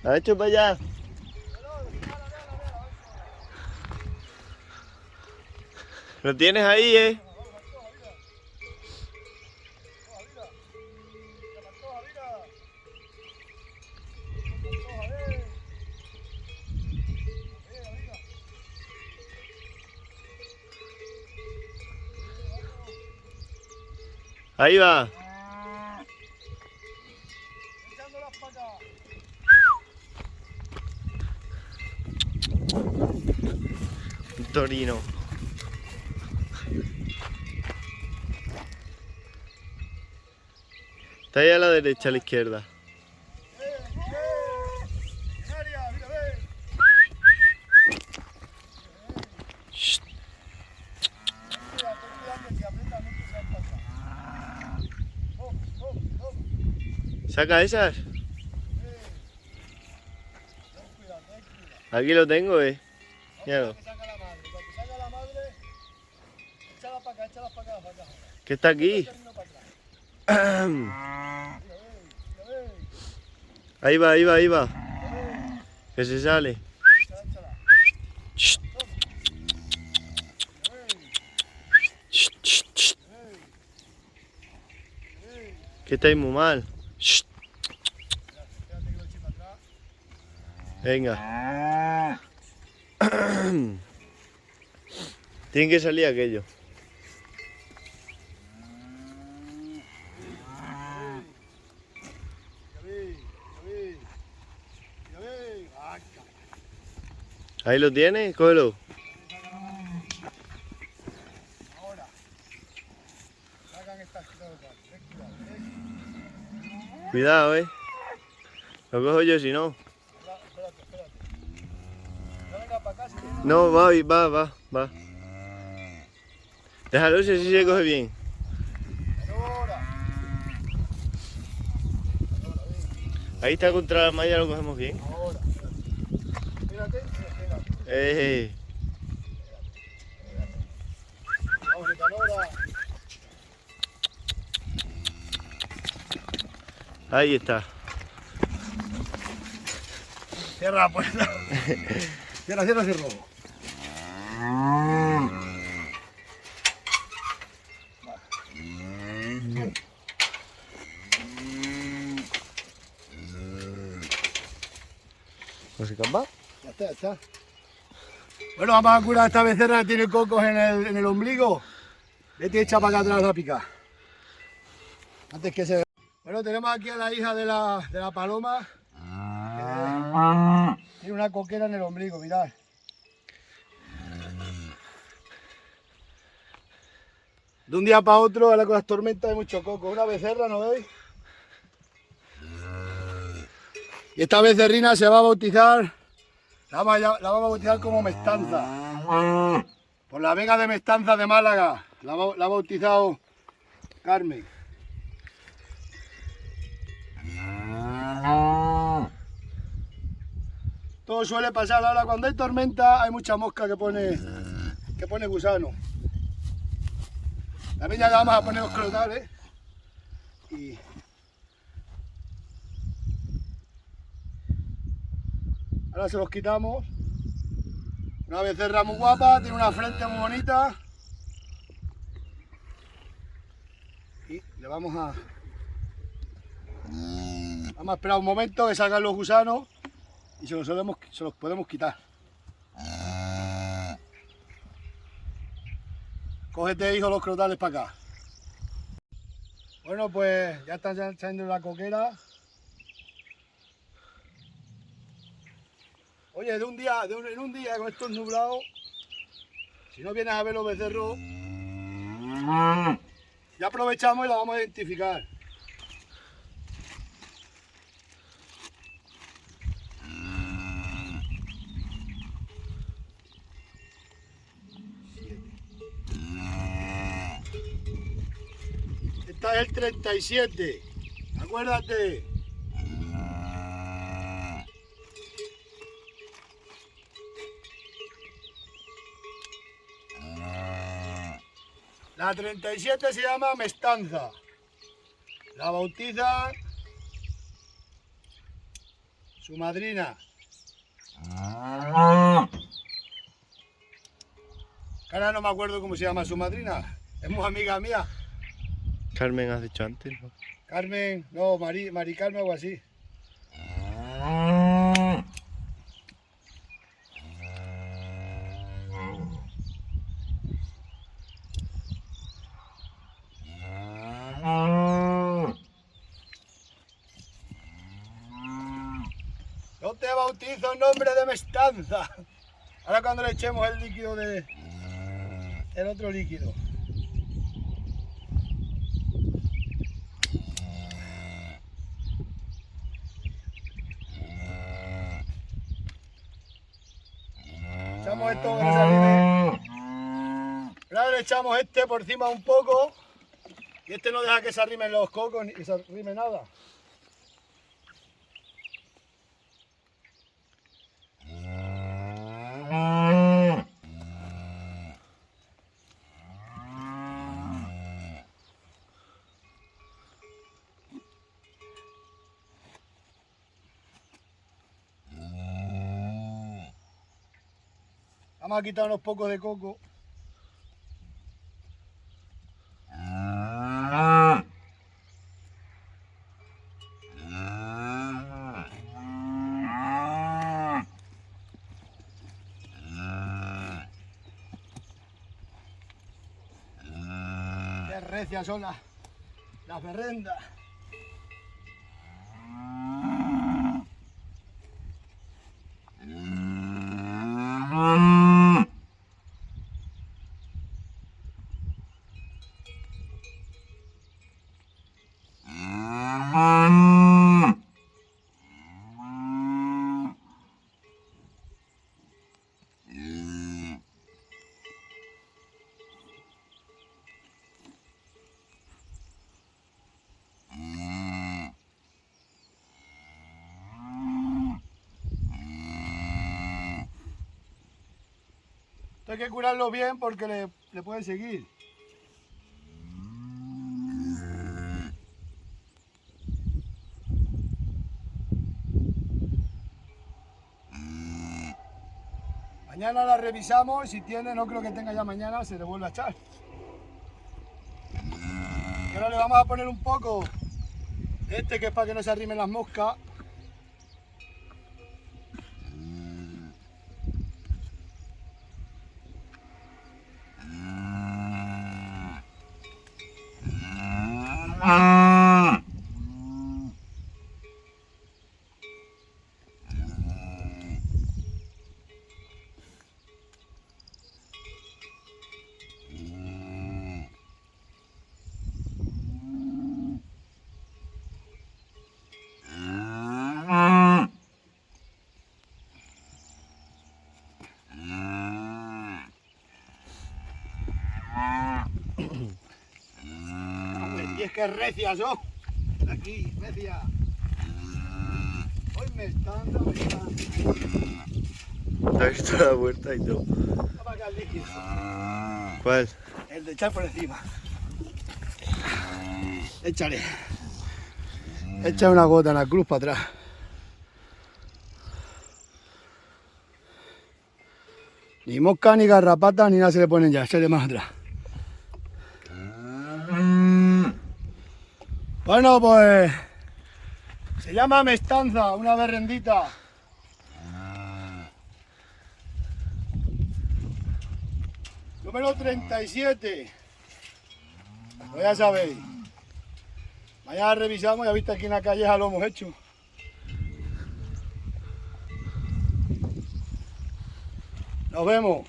¿Ha hecho para allá? ¿Lo tienes ahí, Ahí va. Un torino. Está ahí a la derecha, a la izquierda. Shh. ¿Saca esas? Aquí lo tengo, Míralo. ¿Qué está aquí? Ahí va, ahí va, ahí va. Que se sale. Shh. Shh, shh, shh. Que estáis muy mal. Shh. Venga. Tiene que salir aquello. Ahí lo tienes, cógelo. Cuidado, Lo cojo yo si no. No, va. Déjalo si así se coge bien. Ahí está contra la malla, lo cogemos bien. Ahí está. Cierra la puerta. Cierra. ¿No se escapa? Ya está. Bueno, vamos a curar a esta becerra que tiene cocos en el ombligo. Vete echa para acá atrás a picar. Antes que se... Bueno, tenemos aquí a la hija de la paloma. Tiene una coquera en el ombligo, mirad. De un día para otro, ahora con las tormentas hay mucho coco. Una becerra, ¿no veis? Y esta becerrina se va a bautizar, la vamos a bautizar como Mestanza. Por la Vega de Mestanza de Málaga. La ha bautizado Carmen. Todo suele pasar ahora cuando hay tormenta, hay mucha mosca que pone gusano. También ya le vamos a poner los crotales. Y ahora se los quitamos. Una becerra muy guapa, tiene una frente muy bonita. Y le vamos a esperar un momento que salgan los gusanos y se los podemos quitar. Cógete, hijo, los crotales para acá. Bueno, pues ya están saliendo la coquera. Oye, en un día con estos nublados, si no vienes a ver los becerros, ya aprovechamos y la vamos a identificar. Esta es el 37, acuérdate. La 37 se llama Mestanza. La bautizan Su madrina. Ahora no me acuerdo cómo se llama su madrina. Es muy amiga mía. Carmen has dicho antes, ¿no? Carmen, no, Mari Carmen o algo así. Yo te bautizo en nombre de Mestanza. Ahora cuando le echemos el líquido el otro líquido. Echamos esto que no se arrime. Ahora le echamos este por encima un poco. Y este no deja que se arrimen los cocos ni que se arrime nada. Vamos a quitar unos pocos de coco. Qué recias son las berrendas. Esto hay que curarlo bien porque le puede seguir. Mañana la revisamos y si tiene, no creo que tenga ya mañana, se le vuelve a echar. Y ahora le vamos a poner un poco de este que es para que no se arrimen las moscas. Y es que recias son. Aquí, recia. Hoy me están dando. Te has visto la puerta y todo. Vamos acá el líquido. ¿Cuál? El de echar por encima. Échale. Echa una gota en la cruz para atrás. Ni mosca, ni garrapata, ni nada se le ponen ya. Échale más atrás. Bueno, pues se llama Mestanza, una berrendita. Número 37. Pues ya sabéis. Mañana revisamos, ya viste aquí en la calleja lo hemos hecho. Nos vemos.